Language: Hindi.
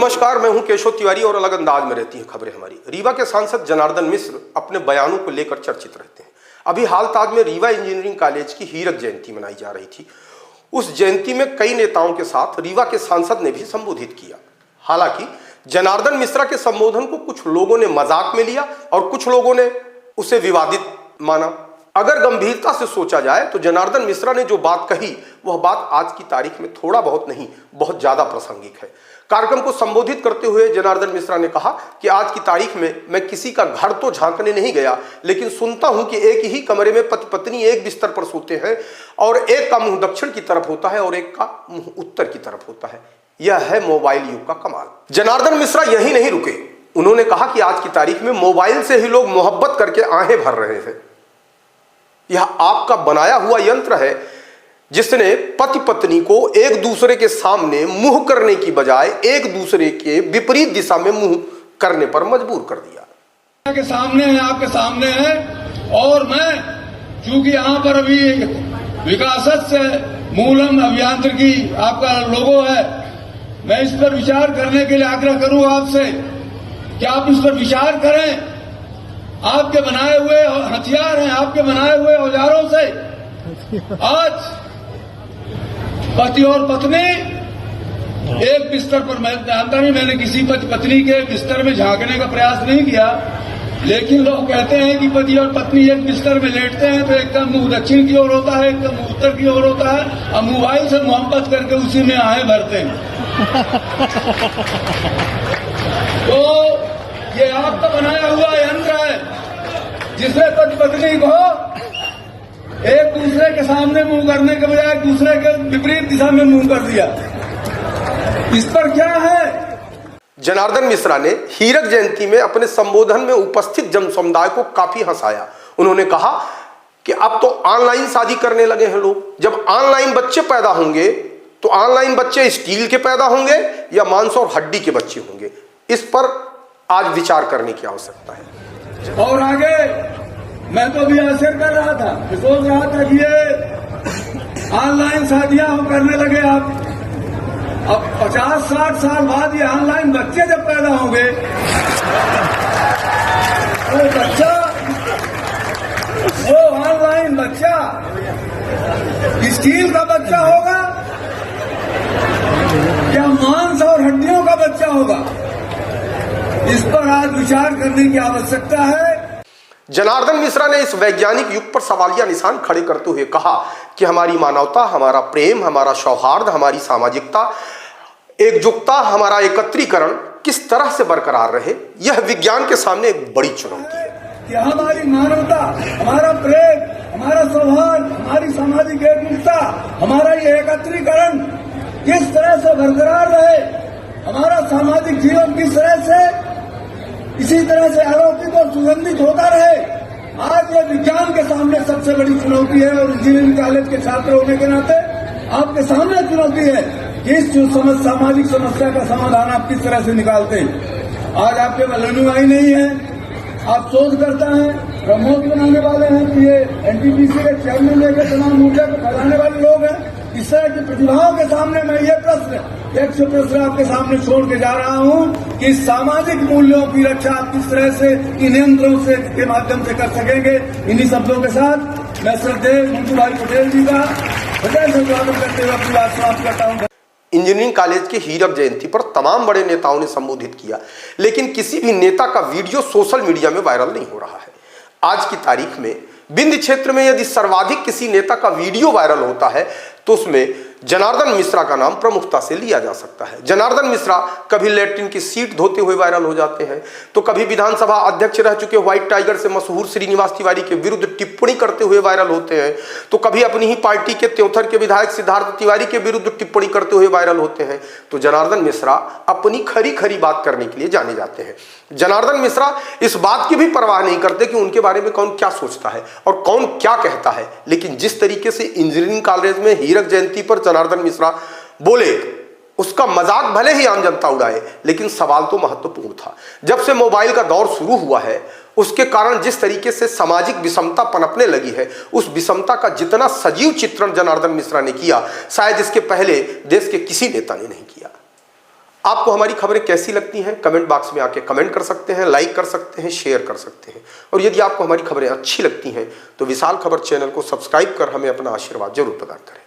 नमस्कार, मैं हूं केशव तिवारी और अलग अंदाज में रहती है खबरें हमारी। रीवा के सांसद जनार्दन मिश्र अपने बयानों को लेकर चर्चित रहते हैं। अभी हाल ताज में रीवा इंजीनियरिंग कॉलेज की हीरक जयंती मनाई जा रही थी। उस जयंती में कई नेताओं के साथ रीवा के सांसद ने भी संबोधित किया। हालांकि जनार्दन मिश्रा के संबोधन को कुछ लोगों ने मजाक में लिया और कुछ लोगों ने उसे विवादित माना। अगर गंभीरता से सोचा जाए तो जनार्दन मिश्रा ने जो बात कही वह बात आज की तारीख में थोड़ा बहुत नहीं, बहुत ज्यादा प्रासंगिक है। कार्यक्रम को संबोधित करते हुए जनार्दन मिश्रा ने कहा कि आज की तारीख में मैं किसी का घर तो झांकने नहीं गया, लेकिन सुनता हूं कि एक ही कमरे में पति पत्नी एक बिस्तर पर सोते हैं और एक का मुंह दक्षिण की तरफ होता है और एक का मुंह उत्तर की तरफ होता है। यह है मोबाइल युग का कमाल। जनार्दन मिश्रा यही नहीं रुके, उन्होंने कहा कि आज की तारीख में मोबाइल से ही लोग मोहब्बत करके आहें भर रहे हैं। यह आपका बनाया हुआ यंत्र है जिसने पति पत्नी को एक दूसरे के सामने मुंह करने की बजाय एक दूसरे के विपरीत दिशा में मुंह करने पर मजबूर कर दिया। के सामने है, आपके सामने है, और मैं चूंकि यहाँ पर अभी विकासत से मूलम अभियांत्रिकी आपका लोगो है, मैं इस पर विचार करने के लिए आग्रह करूंगा आपसे कि आप इस पर विचार करें। आपके बनाए हुए हथियार हैं, आपके बनाए हुए औजारों से आज पति और पत्नी एक बिस्तर पर, मैं जानता नहीं, मैंने किसी पति पत्नी के बिस्तर में झांकने का प्रयास नहीं किया, लेकिन लोग कहते हैं कि पति और पत्नी एक बिस्तर में लेटते हैं तो एक का मुंह दक्षिण की ओर होता है, एक का मुंह उत्तर की ओर होता है, और मोबाइल से मोहब्बत करके उसी में आहें भरते हैं। तो ये आपका बनाया हुआ यंत्र है जिसने पति पत्नी को एक दूसरे के सामने मुंह करने के बजाय एक दूसरे के विपरीत दिशा में मुंह कर दिया। इस पर क्या है? जनार्दन मिश्रा ने हीरक जयंती में अपने संबोधन में उपस्थित जन समुदाय को काफी हंसाया। उन्होंने कहा कि अब तो ऑनलाइन शादी करने लगे हैं लोग। जब ऑनलाइन बच्चे पैदा होंगे तो ऑनलाइन बच्चे स्टील के पैदा होंगे या मांस और हड्डी के बच्चे होंगे। इस पर आज विचार करने की आवश्यकता है। और आगे मैं तो भी आश्चर्य कर रहा था, सोच रहा था कि ये ऑनलाइन शादियां हम करने लगे। अब 50-60 साल बाद ये ऑनलाइन बच्चे जब पैदा होंगे तो बच्चा, वो ऑनलाइन बच्चा स्टील का बच्चा होगा या मांस और हड्डियों का बच्चा होगा? इस पर आज विचार करने की आवश्यकता है। जनार्दन मिश्रा ने इस वैज्ञानिक युग पर सवालिया निशान खड़े करते हुए कहा कि हमारी मानवता, हमारा प्रेम, हमारा सौहार्द, हमारी सामाजिकता, एकजुटता, हमारा एकत्रीकरण किस तरह से बरकरार रहे, यह विज्ञान के सामने एक बड़ी चुनौती है। कि हमारी मानवता, हमारा प्रेम, हमारा सौहार्द, हमारी सामाजिक एकजुटता, हमारा ये एकत्रीकरण किस तरह से बरकरार रहे, हमारा सामाजिक जीवन किस तरह से इसी तरह से अलौकिक और सुगंधित होता रहे। आज ये विज्ञान के सामने सबसे बड़ी चुनौती है और इंजीनियरिंग कॉलेज के छात्र होने के नाते आपके सामने चुनौती है कि इस सामाजिक समस्या का समाधान आप किस तरह से निकालते हैं। आज आपके अलनुआई नहीं है, आप शोधकर्ता हैं, प्रमोद बनाने वाले हैं, कि ये एनटीपीसी के चेयरमैन लेकर तमाम ऊर्जा को फैलाने वाले लोग हैं। इस तरह की प्रतिभाओं के सामने मैं ये प्रश्न, एक सौ प्रश्न आपके सामने छोड़ के जा रहा हूं कि सामाजिक मूल्यों की रक्षा आप किस तरह से इन यंत्रों से के माध्यम से कर सकेंगे। इन्हीं शब्दों के साथ मैं श्रद्धेय मंटू भाई पटेल जी का हृदय से स्वागत करते हुए अपनी बात समाप्त करता हूं। इंजीनियरिंग कॉलेज की हीरक जयंती पर तमाम बड़े नेताओं ने संबोधित किया, लेकिन किसी भी नेता का वीडियो सोशल मीडिया में वायरल नहीं हो रहा है। आज की तारीख में विंध्य क्षेत्र में यदि सर्वाधिक किसी नेता का वीडियो वायरल होता है तो उसमें जनार्दन मिश्रा का नाम प्रमुखता से लिया जा सकता है। जनार्दन मिश्रा कभी लैट्रिन की सीट धोते हुए वायरल हो जाते हैं, तो कभी विधानसभा अध्यक्ष रह चुके व्हाइट टाइगर से मशहूर श्रीनिवास तिवारी के विरुद्ध टिप्पणी करते हुए वायरल होते हैं, तो कभी अपनी ही पार्टी के त्योथर के विधायक सिद्धार्थ तिवारी के विरुद्ध टिप्पणी करते हुए वायरल होते हैं। तो जनार्दन मिश्रा अपनी खरी खरी बात करने के लिए जाने जाते हैं। जनार्दन मिश्रा इस बात की भी परवाह नहीं करते कि उनके बारे में कौन क्या सोचता है और कौन क्या कहता है, लेकिन जिस तरीके से इंजीनियरिंग कॉलेज में हीरक जयंती पर जनार्दन मिश्रा बोले उसका मजाक भले ही आम जनता उड़ाए, लेकिन सवाल तो महत्वपूर्ण था। जब से मोबाइल का दौर शुरू हुआ है उसके कारण जिस तरीके से सामाजिक विषमता पनपने लगी है, उस विषमता का जितना सजीव चित्रण जनार्दन मिश्रा ने किया शायद इसके पहले देश के किसी नेता ने नहीं किया। आपको हमारी खबरें कैसी लगती हैं कमेंट बॉक्स में आके कमेंट कर सकते हैं, लाइक कर सकते हैं, शेयर कर सकते हैं। और यदि आपको हमारी खबरें अच्छी लगती हैं तो विशाल खबर चैनल को सब्सक्राइब कर हमें अपना आशीर्वाद जरूर प्रदान करें।